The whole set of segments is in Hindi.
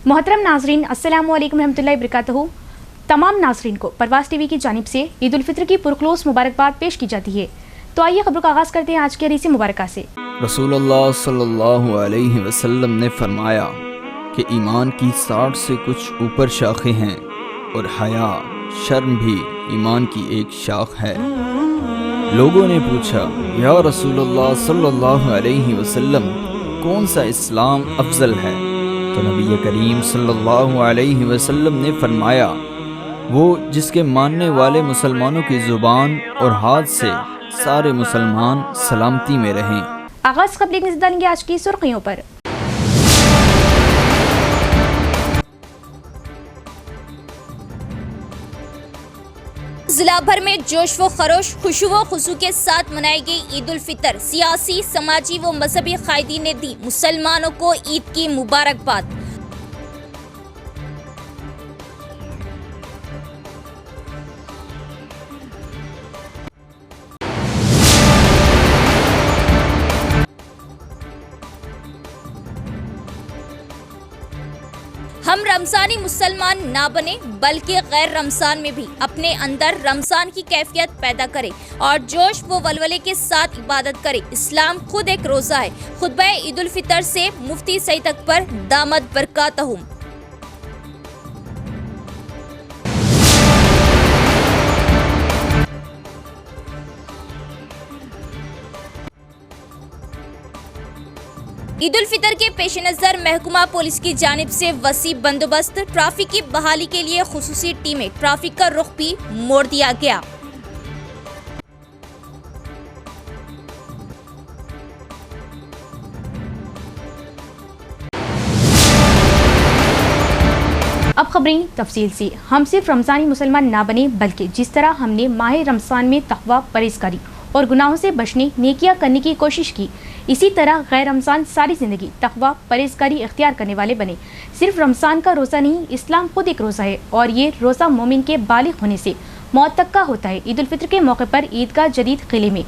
मोहतरम नाजरीन, अस्सलामु अलैकुम रहमतुल्लाहि बरकातहू। तमाम नाजरीन को परवाज़ टीवी की जानिब से ईद उल फितर की पुरखलूस मुबारकबाद पेश की जाती है। तो आइए खबर का आगाज़ करते हैं आज की हदीस मुबारक से। रसूलुल्लाह सल्लल्लाहु अलैहि वसल्लम ने फरमाया कि ईमान की 60 से कुछ ऊपर शाखें हैं और हया शर्म भी ईमान की एक शाख है। लोगों ने पूछा, या रसूलुल्लाह सल्लल्लाहु अलैहि वसल्लम, कौन सा इस्लाम अफजल है? तो नबी करीम सल्लल्लाहु अलैहि वसल्लम ने फरमाया, वो जिसके मानने वाले मुसलमानों की ज़ुबान और हाथ से सारे मुसलमान सलामती में रहें। आगाज़ खबर एक नज़र डालेंगे आज की सुर्खियों पर। जिला भर में जोश व खरोश, खुशू व खुशू के साथ मनाई गई ईद उल फितर। सियासी, समाजी व मजहबी कायदीन ने दी मुसलमानों को ईद की मुबारकबाद। हम रमजानी मुसलमान ना बने बल्कि गैर रमजान में भी अपने अंदर रमजान की कैफियत पैदा करें और जोश व वलवले के साथ इबादत करें। इस्लाम खुद एक रोजा है। खुतबा ईद उल फितर से मुफ्ती सईद अकबर दामद बरकातहुम। ईद उल फितर के पेश नज़र महकमा पुलिस की जानिब से वसी बंदोबस्त, ट्रैफिक की बहाली के लिए खुसूसी टीमें, ट्रैफिक का रुख भी मोड़ दिया गया। अब खबरें तफसील से। हम सिर्फ रमजानी मुसलमान ना बने बल्कि जिस तरह हमने माह रमजान में तक़वा, परहेज़गारी और गुनाहों से बचने, नेकियां करने की कोशिश की, इसी तरह गैर रमज़ान सारी ज़िंदगी तक़वा, परहेज़गारी इख्तियार करने वाले बने। सिर्फ रमज़ान का रोज़ा नहीं, इस्लाम खुद एक रोज़ा है और ये रोज़ा मोमिन के बालिग होने से मौत तक का होता है। ईद उल फितर के मौके पर ईदगाह जदीद किले में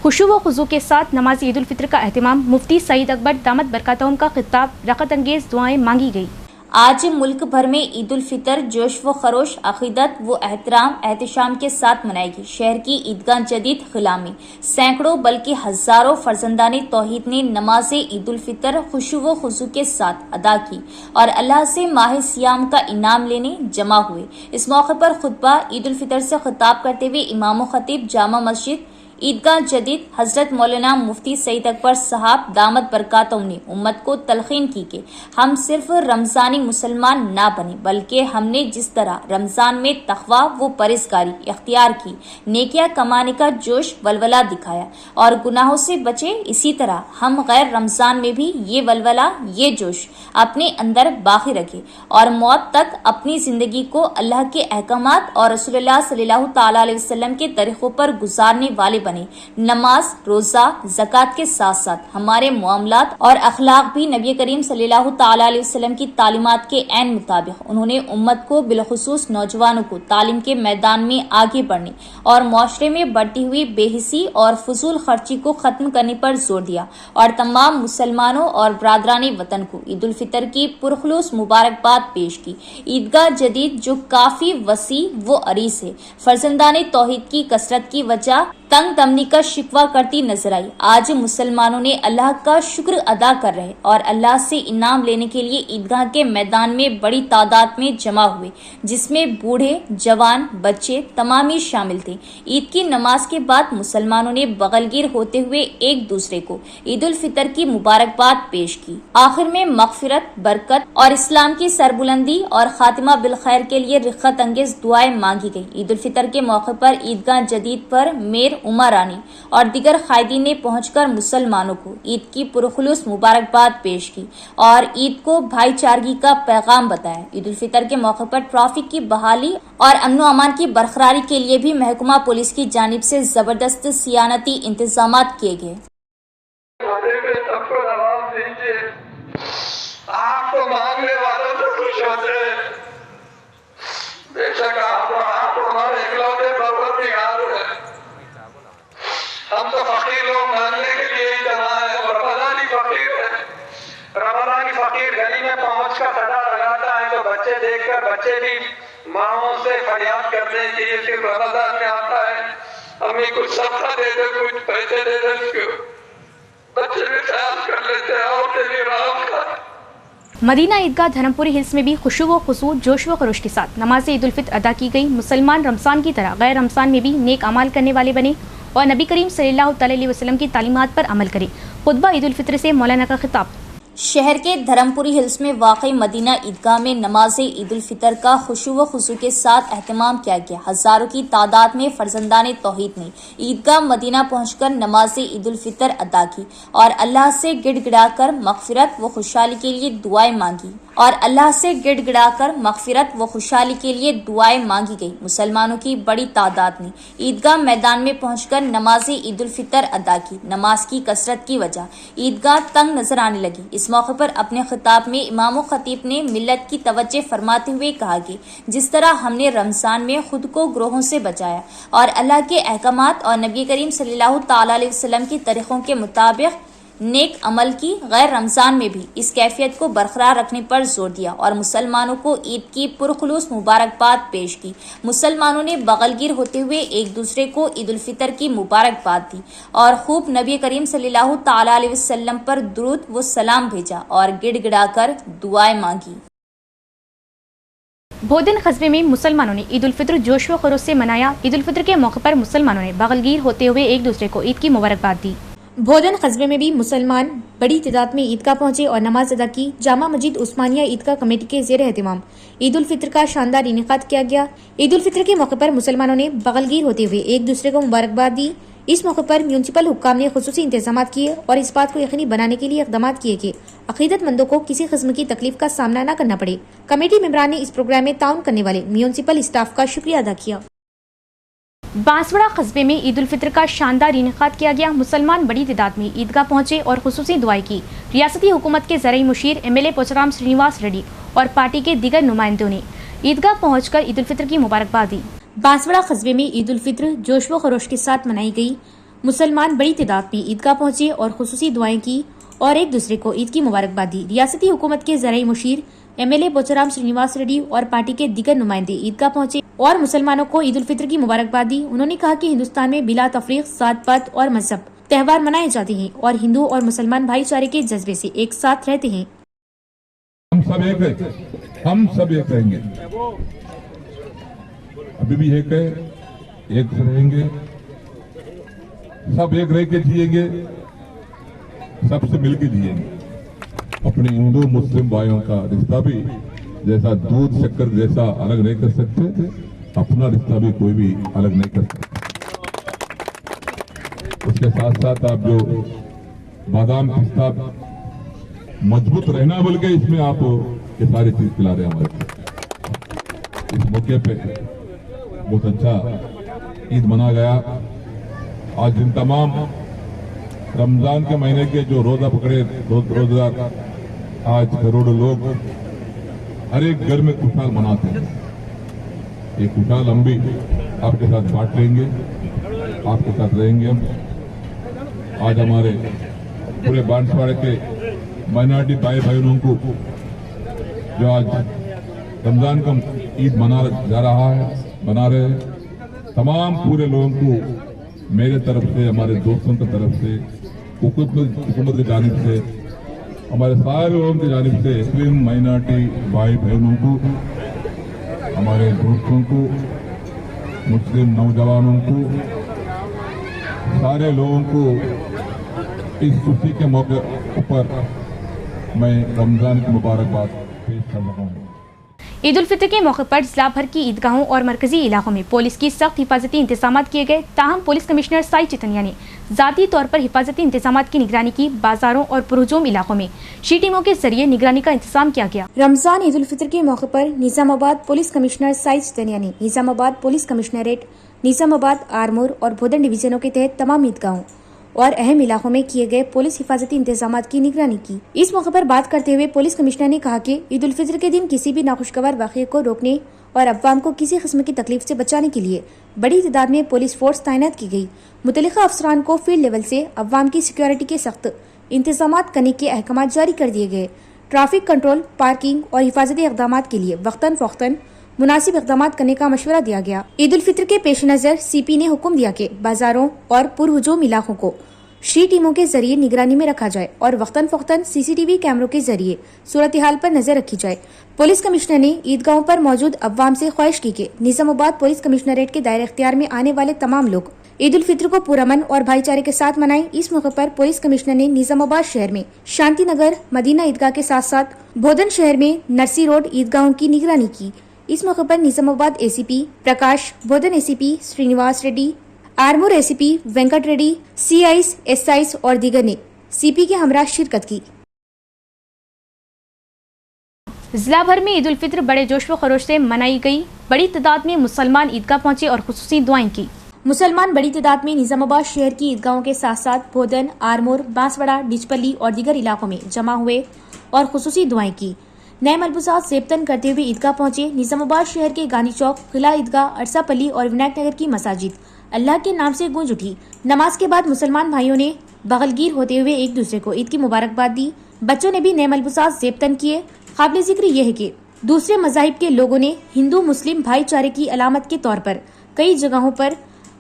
खुशू व खुजू के साथ नमाज ईद उल फितर का एहतमाम। मुफ्ती सईद अकबर दामद बरकातहुम का खिताब, रक़त अंगेज़ दुआएं मांगी गई। आज मुल्क भर में ईद उल फितर जोश व खरोश, अकीदत व एहतराम एहतशाम के साथ मनाएगी। शहर की ईदगाह जदीद किला में सैकड़ों बल्कि हजारों फर्जंदाने तौहीद ने नमाज ईद उल फितर खुशू व खुशू के साथ अदा की और अल्लाह से माह सियाम का इनाम लेने जमा हुए। इस मौके पर खुतबा ईद उल फितर से खिताब करते हुए इमाम खतीब जामा मस्जिद ईदगाह जदीद हजरत मौलाना मुफ्ती सईद अकबर साहब दामद बरकातहुम ने उम्मत को तलखीन की कि हम सिर्फ रमजानी मुसलमान ना बने बल्कि हमने जिस तरह रमजान में तक़वा व परहेज़गारी इख्तियार की, नेकियां कमाने का जोश वलवला दिखाया और गुनाहों से बचे, इसी तरह हम गैर रमजान में भी ये वलवला, ये जोश अपने अंदर बाकी रखे और मौत तक अपनी जिंदगी को अल्लाह के अहकामात और रसूलुल्लाह सल्लल्लाहु तआला अलैहि वसल्लम के तरीक़ों पर गुजारने वाले बने। नमाज, रोजा, ज़कात के साथ साथ हमारे मुआमलात और अखलाक भी नबी करीम सल्लल्लाहु तआला अलैहि वसल्लम की तालीमात के ऐन मुताबिक उन्होंने उम्मत को बिलखुसूस नौजवानों को तालीम के मैदान में आगे बढ़ने और माशरे में बढ़ती हुई बेहिसी और फजूल खर्ची को खत्म करने पर जोर दिया और तमाम मुसलमानों और बरादरान वतन को ईद उल फितर की पुरखलूस मुबारकबाद पेश की। ईदगाह जदीद जो काफी वसी व अरीस है, फर्जंदाने तौहीद की कसरत की वजह तंग दमनी का शिकवा करती नजर आई। आज मुसलमानों ने अल्लाह का शुक्र अदा कर रहे और अल्लाह से इनाम लेने के लिए ईदगाह के मैदान में बड़ी तादाद में जमा हुए, जिसमें बूढ़े, जवान, बच्चे तमाम ही शामिल थे। ईद की नमाज के बाद मुसलमानों ने बगलगीर होते हुए एक दूसरे को ईद उल फितर की मुबारकबाद पेश की। आखिर में मगफिरत, बरकत और इस्लाम की सरबुलंदी और खातिमा बिलखैर के लिए रिख्खत अंगेज दुआएं मांगी गई। ईद उल फितर के मौके पर ईदगाह जदीद पर मेर उमर रानी और दीगर कायदीन ने पहुंचकर मुसलमानों को ईद की पुरखलूस मुबारकबाद पेश की और ईद को भाईचारगी का पैगाम बताया। ईद उल फितर के मौके पर ट्रैफिक की बहाली और अमन अमान की बरकरारी के लिए भी महकमा पुलिस की जानिब से जबरदस्त सियानती इंतजाम किए गए। हम तो फकीर लोग मांगने के लिए ही जमा है और रमजानी फकीर है। रमजानी फकीर गली में पहुंच कर सदा लगा बच्चे देखकर बच्चे भी माओ से फरियाद करते हैं कि ये सिर्फ रमजान में आता है, हमें कुछ सदका दे दे, कुछ पैसे दे दे, बच्चे भी ख्याल कर लेते हैं और तेरी राम का। मदीना ईदगाह धर्मपुरी हिल्स में भी खुशू व खुशू जोश व खरोश के साथ नमाज ईद उल फित्र अदा की गई। मुसलमान रमजान की तरह गैर रमजान में भी नेक अमाल करने वाले बने और नबी करीम सल्लल्लाहु अलैहि वसल्लम की तालीमात पर अमल करें। खुतबा ईद उल फित्र से मौलाना का खिताब। शहर के धर्मपुरी हिल्स में वाक़ई मदीना ईदगाह में नमाज ईद उल फितर का खुशू व खुशू के साथ एहतमाम किया गया। हजारों की तादाद में फर्जंदाने तौहीद ने ईदगाह मदीना पहुंचकर नमाज ईद उल फितर अदा की और अल्लाह से गिड़गिड़ाकर मगफिरत व खुशहाली के लिए दुआएं मांगी गई। मुसलमानों की बड़ी तादाद ने ईदगाह मैदान में पहुंचकर नमाज ईद उल फितर अदा की। नमाज की कसरत की वजह ईदगाह तंग नजर आने लगी। इस मौके पर अपने खिताब में इमाम व खतीब ने मिल्लत की तवज्जो फरमाते हुए कहा कि जिस तरह हमने रमजान में खुद को ग्रोहों से बचाया और अल्लाह के अहकामात और नबी करीम सल्लल्लाहु अलैहि वसल्लम की तरीकों के मुताबिक नेक अमल की, गैर रमजान में भी इस कैफियत को बरकरार रखने पर जोर दिया और मुसलमानों को ईद की पुरखुलूस मुबारकबाद पेश की। मुसलमानों ने बगलगिर होते हुए एक दूसरे को ईद उल फितर की मुबारकबाद दी और खूब नबी करीम सल्लल्लाहु अलैहि वसल्लम पर दुरूद व सलाम भेजा और गिड़गिड़ाकर दुआएं मांगी। भोदन कस्बे में मुसलमानों ने ईद उल फित्र जोश व खरोश से मनाया। ईद उल फित्र के मौके पर मुसलमानों ने बगलगिर होते हुए एक दूसरे को ईद की मुबारकबाद दी। भोदन कस्बे में भी मुसलमान बड़ी तादाद में ईदगाह पहुंचे और नमाज अदा की। जामा मस्जिद उस्मानिया ईदगाह कमेटी के ज़ेर एहतिमाम ईद उल फित्र का शानदार इनेकाद किया गया। ईद उल फित्र के मौके पर मुसलमानों ने बगलगिर होते हुए एक दूसरे को मुबारकबाद दी। इस मौके पर म्यूनसिपल हुक्काम ने खुसूसी इंतजाम किए और इस बात को यकीनी बनाने के लिए इक़दाम किए कि अक़ीदतमंदों को किसी किस्म की तकलीफ का सामना न करना पड़े। कमेटी मेंबरान ने इस प्रोग्राम में ताउन करने वाले म्यूनसिपल स्टाफ का शुक्रिया अदा किया। बांसवाड़ा कस्बे में ईद उल फित्र का शानदार इनेकाद किया गया। मुसलमान बड़ी तादाद में ईदगाह पहुंचे और खुसूसी दुआएं की। रियासती हुकूमत के ज़राई मुशीर MLA पोचाराम श्रीनिवास रेड्डी और पार्टी के दीगर नुमाइंदों ने ईदगाह पहुंचकर ईद उल फित्र की मुबारकबाद दी। बांसवाड़ा कस्बे में ईद उल फित्र जोश व खरोश के साथ मनाई गई। मुसलमान बड़ी तादाद में ईदगाह पहुंचे और खुसूसी दुआएं की और एक दूसरे को ईद की मुबारकबाद दी। रियासती हुकूमत के ज़राई मुशीर MLA पोचाराम श्रीनिवास रेड्डी और पार्टी के दीगर नुमाइंदे ईदगाह पहुंचे और मुसलमानों को ईद उल फित्र की मुबारकबाद दी। उन्होंने कहा कि हिंदुस्तान में बिला तफरीक जात पात और मजहब त्यौहार मनाए जाते हैं और हिंदू और मुसलमान भाईचारे के जज्बे से एक साथ रहते हैं। हम सब एक रहेंगे, अभी भी एक है, एक रहेंगे, सब एक रह के जिएंगे, सबसे मिलके जिएंगे। अपने हिंदू मुस्लिम भाइयों का रिश्ता भी जैसा दूध शक्कर जैसा अलग नहीं कर सकते, अपना रिश्ता भी कोई भी अलग नहीं कर सकता। उसके साथ साथ आप जो बादाम पिस्ता मजबूत रहना बोल के इसमें आप ये सारी चीज खिला रहे हैं हमारे। इस मौके पे बहुत अच्छा ईद मना गया। आज जिन तमाम रमजान के महीने के जो रोजा पकड़े रोजगार, आज करोड़ों लोग हर एक घर में खुशहाल मनाते हैं। ये खुशहाल हम भी आपके साथ बांट लेंगे, आपके साथ रहेंगे हम। आज हमारे पूरे बांसवाड़े के माइनॉरिटी भाई बहनों को जो आज रमजान का ईद मना रहे हैं, तमाम पूरे लोगों को मेरे तरफ से, हमारे दोस्तों की तरफ से, हुकूमत की जानिब से, हमारे सारे लोगों की जानिब से, मुस्लिम माइनॉरिटी भाई बहनों को, हमारे दोस्तों को, मुस्लिम नौजवानों को, सारे लोगों को इस खुशी के मौके पर मैं रमजान की मुबारकबाद पेश कर रहा हूँ। ईद उल फित्र के मौके पर जिला भर की ईदगाहों और मरकजी इलाकों में पुलिस की सख्त हिफाजती इंतजाम किए गए। ताहम पुलिस कमिश्नर साई चितनिया ने जाती तौर पर हिफाजती इंतजाम की निगरानी की। बाजारों और पुरहुजूम इलाकों में शी टीमों के जरिए निगरानी का इंतजाम किया गया। रमजान ईद उल फित्र के मौके पर निजामाबाद पुलिस कमिश्नर साई चितनिया ने निजामाबाद पुलिस कमिश्नरेट, निजामाबाद, आरमूर और भोदन डिवीजनों के तहत तमाम ईदगाहों और अहम इलाकों में किए गए पुलिस हिफाजती इंतजाम की निगरानी की। इस मौके पर बात करते हुए पुलिस कमिश्नर ने कहा कि ईद उल फित्र के दिन किसी भी नाखुशगवार वाक़े को रोकने और अवाम को किसी किस्म की तकलीफ से बचाने के लिए बड़ी तादाद में पुलिस फोर्स तैनात की गई। मुतल्लिका अफसरान को फील्ड लेवल से अवाम की सिक्योरिटी के सख्त इंतजाम करने के अहकाम जारी कर दिए गए। ट्रैफिक कंट्रोल, पार्किंग और हिफाजती इक़दामात के लिए वक्तन फ़ौक़तन मुनासिब इक़दामात करने का मशवरा दिया गया। ईद उल फित्र के पेश नज़र CP ने हुक्म दिया कि बाजारों और पुरहुजूम इलाकों को शी टीमों के जरिए निगरानी में रखा जाए और वक्तन फ़ौक़तन CCTV कैमरों के जरिए सूरत हाल पर नजर रखी जाए। पुलिस कमिश्नर ने ईदगाहों पर मौजूद अवाम से ख्वाहिश की कि निजामाबाद पुलिस कमिश्नरेट के दायरे इख्तियार में आने वाले तमाम लोग ईद उल फित्र को पुरअमन और भाईचारे के साथ मनाएं। इस मौके पर पुलिस कमिश्नर ने निजामाबाद शहर में शांति नगर मदीना ईदगाह के साथ साथ भोदन शहर में नरसी रोड ईदगाहों की निगरानी की। इस मौके पर निजामाबाद ACP प्रकाश, भोदन ACP Srinivas Reddy, Armoor ACP Venkat Reddy, CIs, SIs और दीगर ने CP के हमरा शिरकत की। जिला भर में ईद उल फित्र बड़े जोश व खरोश से मनाई गई। बड़ी तादाद में मुसलमान ईदगाह पहुंचे और खुसूसी दुआएं की। मुसलमान बड़ी तादाद में निजामाबाद शहर की ईदगाहों के साथ साथ भोदन, आरमूर, बांसवाड़ा, डिचपल्ली और दीगर इलाकों में जमा हुए और खुसूसी दुआएं की। नए मलबूसात सेबतन करते हुए ईदगाह पहुंचे। निजामाबाद शहर के गांधी चौक, किला ईदगाह, अरसापल्ली और विनायक नगर की मसाजिद अल्लाह के नाम से गूंज उठी। नमाज के बाद मुसलमान भाइयों ने बगलगीर होते हुए एक दूसरे को ईद की मुबारकबाद दी। बच्चों ने भी नए मलबूसात सेबतन किए। काबिल जिक्र यह है कि दूसरे मज़ाहिब के लोगों ने हिंदू मुस्लिम भाईचारे की अलामत के तौर पर कई जगहों पर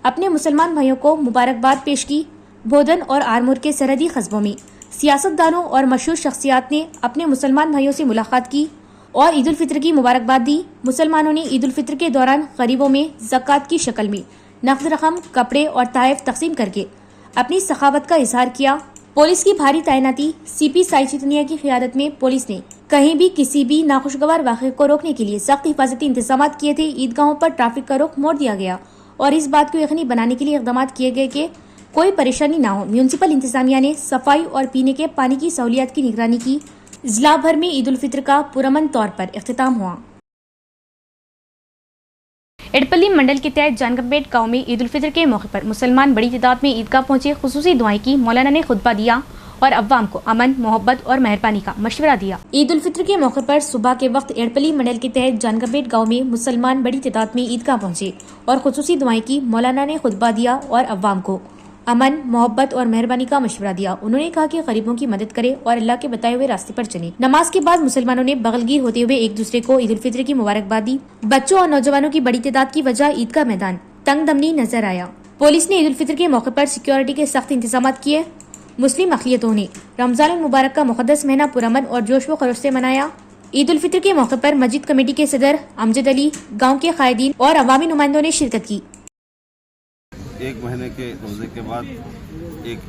अपने मुसलमान भाइयों को मुबारकबाद पेश की। भोदन और आरमूर के सरहदी कस्बों में सियासतदानों और मशहूर शख्सियात ने अपने मुसलमान भाइयों से मुलाकात की और ईद उल फित्र की मुबारकबाद दी। मुसलमानों ने ईद उल फित्र के दौरान गरीबों में ज़कात की शक्ल में नक़द रकम, कपड़े और तहफ़ तकसीम करके अपनी सखावत का इजहार किया। पुलिस की भारी तैनाती, CP साई चितनिया की क़ियादत में पुलिस ने कहीं भी किसी भी नाखुशगवार वाक़े को रोकने के लिए सख्त हिफाजती इंतजाम किए थे। ईदगाहों पर ट्रैफिक का रुख मोड़ दिया गया और इस बात को यकीनी बनाने के लिए इक़दाम किए गए कि कोई परेशानी न हो। म्यूनसिपल इंतजामिया ने सफाई और पीने के पानी की सहूलियत की निगरानी की। जिला भर में ईद उल फित्र का पुरअमन तौर पर इख्तिताम हुआ। एडपल्ली मंडल के तहत जानगंपेट गांव में ईद उल फित्र के मौके पर मुसलमान बड़ी तादाद में ईदगाह पहुंचे। खुसूसी दुआएं की। मौलाना ने खुतबा दिया और अवाम को अमन, मोहब्बत और मेहरबानी का मशवरा दिया। ईद उल फित्र के मौके पर सुबह के वक्त एडपल्ली मंडल के तहत जानगंपेट गांव में मुसलमान बड़ी तादाद में ईदगाह पहुंचे और खुसूसी दुआएं की। मौलाना ने खुतबा दिया और अवाम को अमन, मोहब्बत और मेहरबानी का मशवरा दिया। उन्होंने कहा कि गरीबों की मदद करें और अल्लाह के बताए हुए रास्ते पर चलें। नमाज के बाद मुसलमानों ने बगलगीर होते हुए एक दूसरे को ईद उल फित्र की मुबारकबाद दी। बच्चों और नौजवानों की बड़ी तादाद की वजह ईद का मैदान तंग दमनी नजर आया। पुलिस ने ईद उल फित्र के मौके पर सिक्योरिटी के सख्त इंतजाम किए। मुस्लिम अक़लियतों ने रमजान मुबारक का मुक़द्दस महीना पुरअमन और जोश व खरोश से मनाया। ईद उल फित्र के मौके पर मस्जिद कमेटी के सदर अमजद अली, गाँव के कायदीन और अवामी नुमाइंदों ने शिरकत की। एक महीने के रोज़े के बाद एक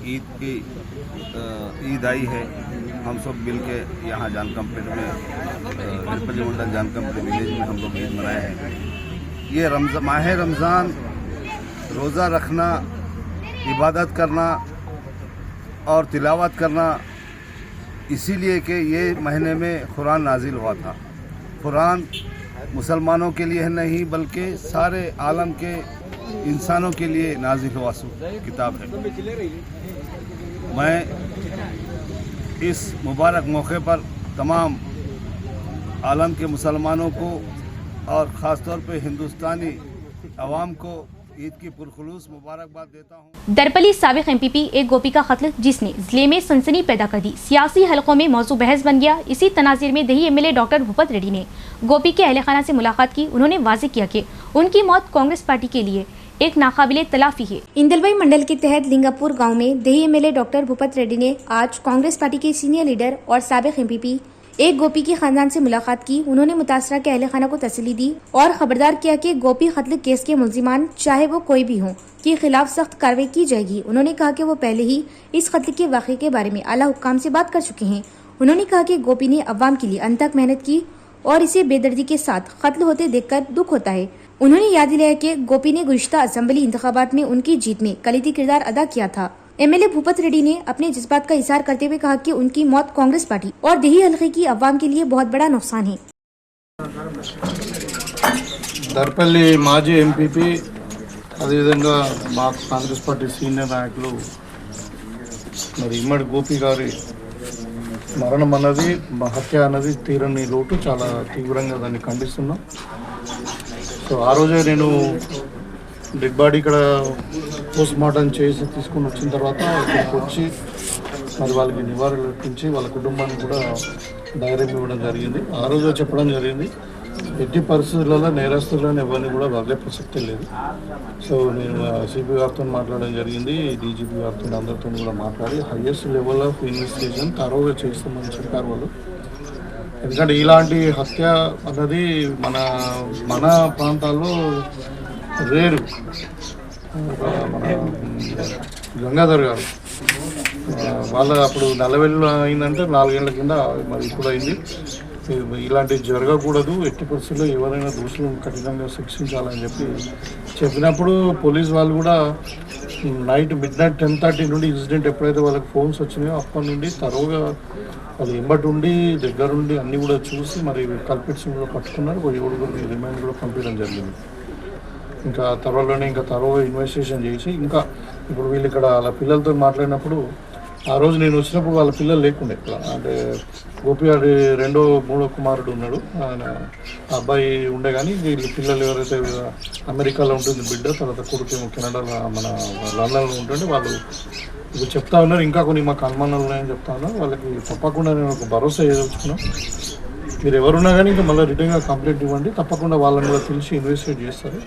ईद आई है। हम सब मिल के यहाँ जानकंपेट में एडपल्ली मंडल जानकंपेट विलेज में हम लोग ईद मनाए हैं। ये माह रमज़ान रोज़ा रखना, इबादत करना और तिलावत करना इसीलिए कि ये महीने में कुरान नाजिल हुआ था। कुरान मुसलमानों के लिए नहीं बल्कि सारे आलम के इंसानों के लिए नाजिल हुआ किताब है। मैं इस मुबारक मौके पर तमाम आलम के मुसलमानों को और ख़ास तौर पे हिंदुस्तानी अवाम को ईद की पुरखुलूस मुबारकबाद देता हूँ। दरपल्ली साबिक MPP एक गोपी का कत्ल जिसने जिले में सनसनी पैदा कर दी, सियासी हलकों में मौजू बहस बन गया। इसी तनाज़िर में दही MLA डॉक्टर भूपत रेड्डी ने गोपी के अहल खाना से मुलाकात की। उन्होंने वाज़ेह किया कि उनकी मौत कांग्रेस पार्टी के लिए एक नाकाबिले तलाफी है। इंदलवाई मंडल के तहत लिंगापुर गांव में दही MLA डॉक्टर भूपत रेड्डी ने आज कांग्रेस पार्टी के सीनियर लीडर और साबिक MPP एक गोपी के खानदान से मुलाकात की। उन्होंने मुतासरा के अहले खाना को तसल्ली दी और खबरदार किया कि गोपी कत्ल केस के मुल्जिमान चाहे वो कोई भी हो के खिलाफ सख्त कार्रवाई की जाएगी। उन्होंने कहा कि वो पहले ही इस कत्ल के वाक़े के बारे में आला हुक्काम से बात कर चुके हैं। उन्होंने कहा कि गोपी ने अवाम के लिए अंत तक मेहनत की और इसे बेदर्दी के साथ कत्ल होते देखकर दुख होता है। उन्होंने याद दिलाया कि गोपी ने गुज़िश्ता असेंबली इंतखाबात में उनकी जीत में कलीदी किरदार अदा किया था। MLA भूपत रेड्डी ने अपने जज्बात का इजहार करते हुए कहा कि उनकी मौत कांग्रेस पार्टी और दही हल्के की अवाम के लिए बहुत बड़ा नुकसान है। దర్పల్లి మాజీ ఎంపీపీ అదేవిధంగా మా కాంగ్రెస్ పార్టీ సీనియర్ నాయకులు మరి ఇమ్మడి గోపి గారి మరణం అన్నది హత్య అన్నది తీరని లోటు, చాలా తీవ్రంగా దాన్ని ఖండిస్తున్నాం. సో ఆ రోజే నేను డెడ్ బాడీ ఇక్కడ పోస్ట్ మార్టం చేసి తీసుకుని వచ్చిన తర్వాత ఇక్కడికి వచ్చి మరి వాళ్ళకి నివారణ అర్పించి వాళ్ళ కుటుంబాన్ని కూడా ధైర్యం ఇవ్వడం జరిగింది. ఆ రోజు చెప్పడం జరిగింది, ఎట్టి పరిస్థితులలో నేరస్తులను ఎవరిని కూడా వదిలే ప్రసక్తి లేదు. సో నేను సిపి గారితో మాట్లాడడం జరిగింది, డీజీపీ గారితో అందరితో కూడా మాట్లాడి హైయెస్ట్ లెవెల్ ఆఫ్ ఇన్వెస్టిగేషన్ తరోగా చేస్తామని చెప్పారు వాళ్ళు. ఎందుకంటే ఇలాంటి హత్య అన్నది మన ప్రాంతాల్లో రేరు. మన గంగాధర్ గారు వాళ్ళ అప్పుడు నల్లవెల్లి అయిందంటే 4 ఏళ్ల కింద, మరి ఇప్పుడు అయింది. ఇలాంటివి జరగకూడదు, ఎట్టి పరిస్థితుల్లో ఎవరైనా దోషులను కఠినంగా శిక్షించాలని చెప్పినప్పుడు పోలీస్ వాళ్ళు కూడా నైట్ మిడ్నైట్ 10:30 నుండి ఇన్సిడెంట్ ఎప్పుడైతే వాళ్ళకి ఫోన్స్ వచ్చినాయో అప్పటి నుండి తరోగా వాళ్ళు ఎంబటి ఉండి దగ్గరుండి అన్నీ కూడా చూసి మరి కల్పిట్స్ కూడా పట్టుకున్నారు. 7 రిమాండ్ కూడా పంపించడం జరిగింది. ఇంకా త్వరలోనే తరోగా ఇన్వెస్టిగేషన్ చేసి ఇంకా ఇప్పుడు వీళ్ళు ఇక్కడ వాళ్ళ పిల్లలతో మాట్లాడినప్పుడు, ఆ రోజు నేను వచ్చినప్పుడు వాళ్ళ పిల్లలు లేకుండే ఇక్కడ. అంటే గోపి గారి 3వ కుమారుడు ఉన్నాడు, ఆయన అబ్బాయి ఉండే. కానీ వీళ్ళు పిల్లలు ఎవరైతే అమెరికాలో ఉంటుంది బిడ్డ, తర్వాత కొడుకేమో కెనడాలో మన లండన్లో ఉంటుండే, వాళ్ళు ఇప్పుడు చెప్తా ఉన్నారు ఇంకా కొన్ని మాకు అనుమానాలు ఉన్నాయని చెప్తా ఉన్నారు. వాళ్ళకి తప్పకుండా నేను ఒక భరోసా ఏదలుచుకున్నాం, మీరు ఎవరున్నా కానీ ఇంకా మళ్ళీ రిటర్న్గా కంప్లైంట్ ఇవ్వండి, తప్పకుండా వాళ్ళని కూడా తెలిసి ఇన్వెస్టిగేట్ చేస్తారు.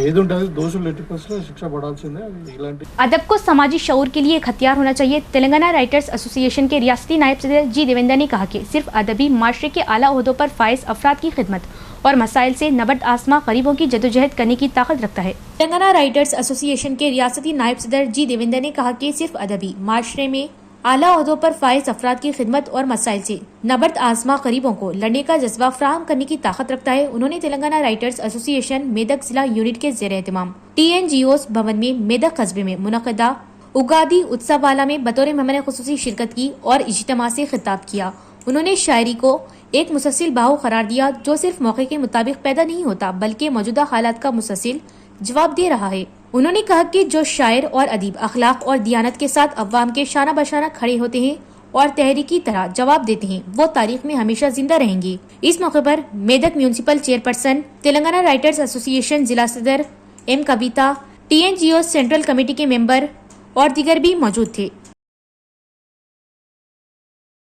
ఏది ఉంటుంది దోషులు ఎట్టి పరిస్థితుల్లో శిక్ష పడాల్సిందే. ఇలాంటి अदब को समाजी शऊर के लिए एक हथियार होना चाहिए। तेलंगाना राइटर्स एसोसिएशन के रियासती नायब सदर जी देवेंद्र ने कहा कि सिर्फ अदबी माशरे के आला ओहदों पर फाइज अफराद की खिदमत और मसाइल से नबर्द आसमां गरीबों की जदोजहद करने की ताकत रखता है। तेलंगाना राइटर्स एसोसिएशन के रियासती नायब सदर जी देवेंद्र ने कहा कि सिर्फ अदबी माशरे में आला ओहदों पर फाइज अफराद की खिदमत और मसाइल से नबर्द आसमां गरीबों को लड़ने का जज्बा फ्राहम करने की ताकत रखता है। उन्होंने तेलंगाना राइटर्स एसोसिएशन मेदक जिला यूनिट के जेर एहतमाम TNGOs भवन में मेदक कस्बे में मुनक़दा उगादी उत्सव वाला में बतौर मेहमान खुसूसी शिरकत की और इज्तिमा से खिताब किया। उन्होंने शायरी को एक मुसलसिल बाहु करार दिया जो सिर्फ मौके के मुताबिक पैदा नहीं होता बल्कि मौजूदा हालात का मुसलसिल जवाब दे रहा है। उन्होंने कहा कि जो शायर और अदीब अखलाक और दियानत के साथ अवाम के शाना बशाना खड़े होते हैं और तहरीकी तरह जवाब देते हैं, वो तारीख में हमेशा जिंदा रहेंगे। इस मौके पर Medak municipal chairperson, Telangana writers association जिला सदर M कविता, TNGO सेंट्रल कमेटी के मेंबर और दीगर भी मौजूद थे।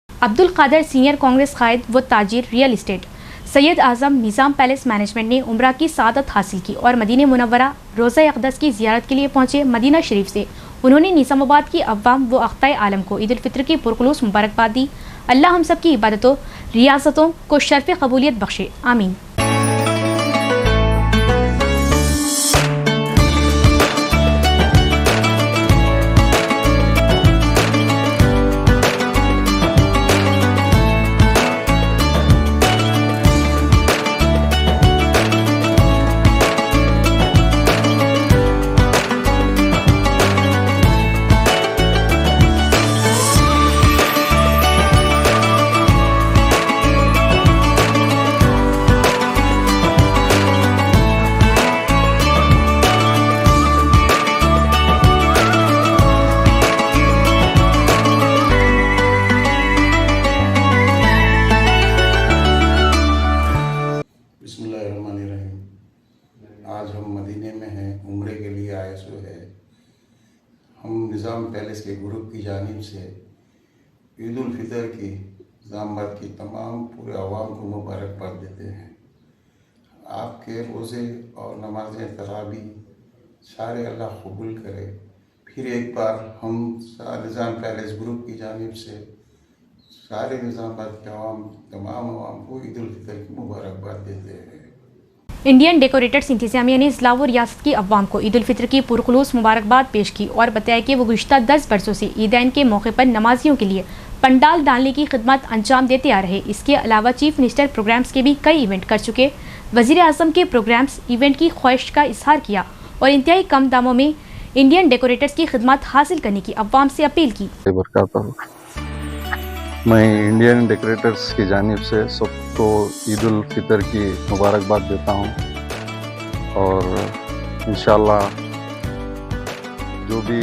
अब्दुल कादर सीनियर कांग्रेस कायद व ताजिर रियल इस्टेट सैयद आजम निज़ाम पैलेस मैनेजमेंट ने उम्रा की सादत हासिल की और मदीना मुनव्वरा रोज़ा अक़दस की ज़ियारत के लिए पहुंचे। मदीना शरीफ से उन्होंने निज़ामाबाद की अवाम व अख्ताए आलम को ईद उल फित्र की पुरखुलूस मुबारकबाद दी। अल्लाह हम सब की इबादतों रियासतों को शर्फ़ कबूलियत बख्शे, आमीन। आज हम मदीने में हैं, उम्रे के लिए आए सो है। हम निज़ाम पैलेस के ग्रुप की जानिब से ईद उल फितर की निज़ामाबाद की तमाम पूरे अवाम को मुबारकबाद देते हैं। आपके रोज़े और नमाज़ें तरावी सारे अल्लाह कबूल करे। फिर एक बार हम निज़ाम पैलेस ग्रुप की जानिब से सारे निज़ामाबाद के तमाम अवाम को ईद उल फितर की मुबारकबाद देते हैं। इंडियन डेकोरेटर्स इंतजामिया ने ज़िला व रियासत की अवाम को ईद उल फित्र की पुरखुलूस मुबारकबाद पेश की और बताया कि वो गुज़िश्ता 10 बरसों से ईदैन के मौके पर नमाजियों के लिए पंडाल डालने की खिदमत अंजाम देते आ रहे। इसके अलावा चीफ मिनिस्टर प्रोग्राम्स के भी कई इवेंट कर चुके। वज़ीर आज़म के प्रोग्राम्स इवेंट की ख्वाहिश का इजहार किया और इंतहाई कम दामों में इंडियन डेकोरेटर्स की खिदमत हासिल करने की अवाम से अपील की। मैं इंडियन डेकोरेटर्स की जानिब से सबको ईद उल फितर की मुबारकबाद देता हूँ और इंशाअल्लाह जो भी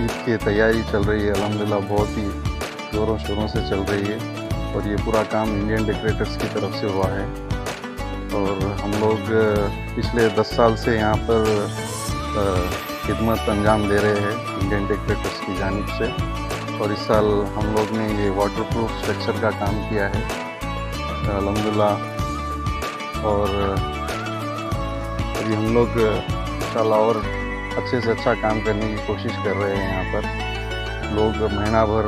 ईद की तैयारी चल रही है अल्हम्दुलिल्लाह बहुत ही ज़ोरों शोरों से चल रही है और ये पूरा काम इंडियन डेकोरेटर्स की तरफ से हुआ है और हम लोग पिछले 10 साल से यहाँ पर खिदमत अंजाम दे रहे हैं इंडियन डेकोरेटर्स की जानिब से और इस साल हम लोग ने ये वाटर प्रूफ स्ट्रक्चर का काम किया है अल्हम्दुलिल्लाह। और अभी हम लोग इंशाल्लाह और अच्छे से अच्छा काम करने की कोशिश कर रहे हैं। यहाँ पर लोग महीना भर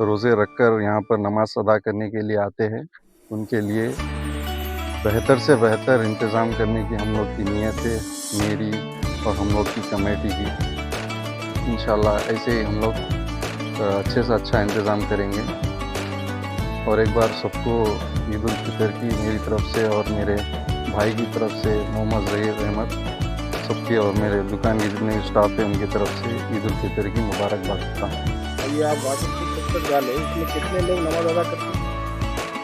रोज़े रखकर यहाँ पर नमाज अदा करने के लिए आते हैं। उनके लिए बेहतर से बेहतर इंतज़ाम करने की हम लोग की नीयत है, मेरी और हम लोग की कमेटी की। इंशाल्लाह ऐसे ही हम लोग अच्छे से अच्छा इंतज़ाम करेंगे। और एक बार सबको ईद उल फितर की मेरी तरफ से और मेरे भाई की तरफ से मोहम्मद ज़हीर अहमद सबके और मेरे दुकान के जितने स्टाफ है उनकी तरफ से ईद उल फितर की मुबारकबाद देता हूँ। ये आप वाटर प्रूफ स्ट्रक्चर डाले, इसमें कितने लोग नमाज अदा करते हैं?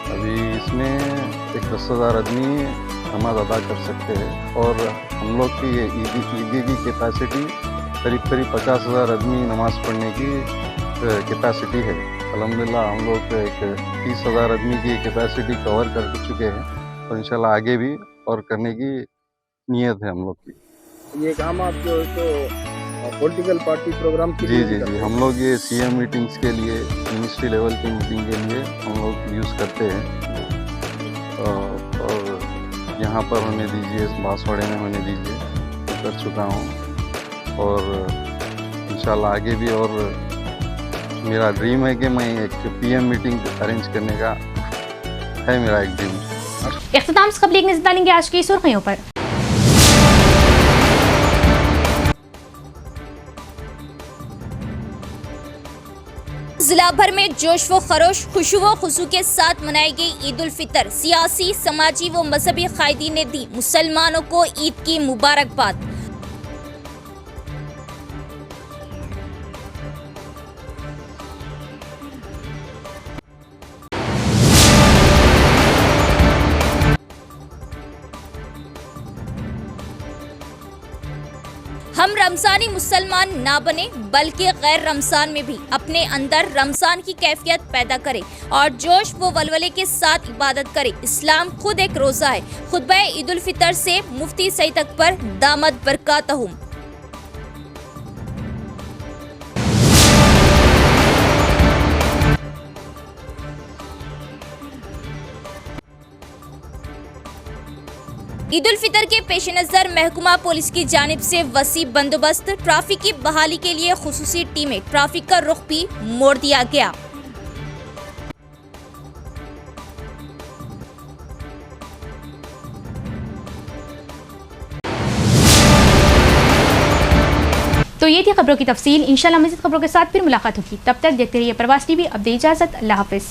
अभी इसमें एक 10,000 आदमी नमाज अदा कर सकते हैं। और हम लोग की ये ईदी की कैपेसिटी करीब 50,000 आदमी नमाज पढ़ने की कैपेसिटी है। अल्हम्दुलिल्लाह हम लोग एक 30,000 आदमी की कैपेसिटी कवर कर चुके हैं और इंशाल्लाह आगे भी और करने की नीयत है हम लोग की। ये काम आप जो तो पॉलिटिकल पार्टी प्रोग्राम के जी जी जी हम लोग ये सीएम मीटिंग्स के लिए, मिनिस्ट्री लेवल की मीटिंग के लिए हम लोग यूज़ करते हैं। और यहाँ पर होने दीजिए, बांसवाड़े में होने दीजिए, कर चुका हूँ। और इंशाल्लाह आगे भी। और मेरा ड्रीम है कि मैं एक पीएम मीटिंग अरेंज करने का है मेरा एक ड्रीम। इख्तिताम से कबल एक नज़र डालेंगे आज की सुर्खियों पर। जिला भर में जोश व खरोश, खुशू व खुशू के साथ मनाई गई ईद उल फितर। सियासी, समाजी व मजहबी कायदीन ने दी मुसलमानों को ईद की मुबारकबाद। हम रमजानी मुसलमान ना बने बल्कि गैर रमजान में भी अपने अंदर रमजान की कैफियत पैदा करें और जोश व वलवले के साथ इबादत करें। इस्लाम खुद एक रोजा है। खुतबा ईद उल फितर से मुफ्ती सईद अकबर दामद बरकातहुम। ईद उल फितर के पेश नजर महकुमा पुलिस की जानिब से वसी बंदोबस्त, ट्रैफिक की बहाली के लिए खुसूसी टीमें, ट्रैफिक का रुख भी मोड़ दिया गया। तो ये थी खबरों की तफसील। इंशाल्लाह मज़ीद खबरों के साथ फिर मुलाकात होगी। तब तक देखते रहिए प्रवास टीवी। अब दे इजाजत। अल्लाह हाफिज।